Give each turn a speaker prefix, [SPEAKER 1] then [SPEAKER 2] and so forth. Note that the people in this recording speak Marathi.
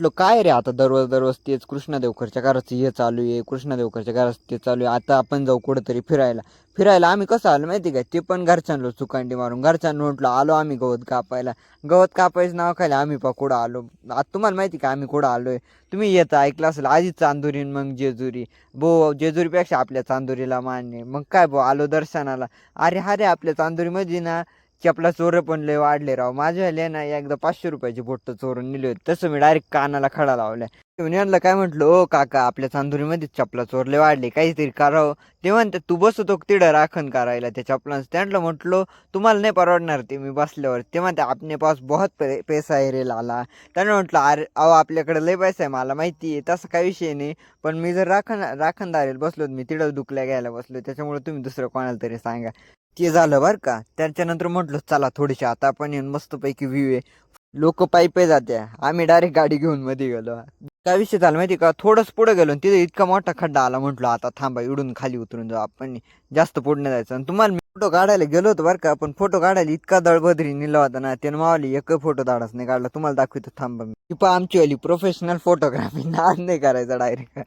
[SPEAKER 1] म्हटलं काय रे आता दररोज दररोज तेच कृष्णा देवकरच्या घराचं हे चालू आहे, कृष्णा देवकरच्या घराचं ते चालू आहे. आता आपण जाऊ कुठंतरी फिरायला. फिरायला आम्ही कसं आलो माहिती का, ते पण घरच्यांना चुकांडी मारून घरच्यांना म्हटलं आलो आम्ही गवत कापायला. गवत कापायचं नाव खायला आम्ही कुठं आलो. आता तुम्हाला माहिती का आम्ही कुठं आलोय. तुम्ही येतं ऐकलं असेल आधी चांदोरी मग जेजुरी. जेजुरीपेक्षा आपल्या चांदोरीला मान्य मग काय आलो दर्शनाला. अरे हा रे आपल्या चांदोरीमध्ये ना चपला चोर पण लय वाढले राव. माझ्या ना एकदा 500 रुपयाची बोट चोरून नेली होती. तसं मी डायरेक्ट कानाला खडा लावलाय. यांना काय म्हटलं ओ काका आपल्या चांदोरीमध्ये चपला चोरले वाढले काहीतरी करावं. ते म्हणते तू बसतो तिडं राखण करायला त्या चपलांचं. त्यांना म्हटलं तुम्हाला नाही परवडणार ते मी बसल्यावर. ते म्हणते आपने पास बहुत पैसा आहे रे लाला. त्यांना म्हटलं अरे अहो आपल्याकडे लय पैसा आहे मला माहिती आहे तसं काही विषय नाही. पण मी जर राखणदारीला बसलो मी तिडं दुखल्या घ्यायला बसलो त्याच्यामुळे तुम्ही दुसरं कोणाला तरी सांगा. ते झालं बरं का. त्याच्यानंतर म्हटलं चला थोडीशी आता आपण येऊन मस्तपैकी व्ह्यू आहे. लोक पायी पायी जाते आम्ही डायरेक्ट गाडी घेऊन मध्ये गेलो. काय विषय झाला माहिती का थोडंच पुढे गेलो आणि तिथे इतका मोठा खड्डा आला. म्हटलं आता थांबा इडून खाली उतरून जाऊ आपण जास्त पुढे नाही जायचं. आणि तुम्हाला मी फोटो काढायला गेलो होतो बरं का. पण फोटो काढायला इतका दळबदरी नेला होता ना त्यानं मावली एक फोटो धाडच नाही काढला. तुम्हाला दाखवतो थांबा मी आमची वाली प्रोफेशनल फोटोग्राफी नाद नाही करायचा डायरेक्ट.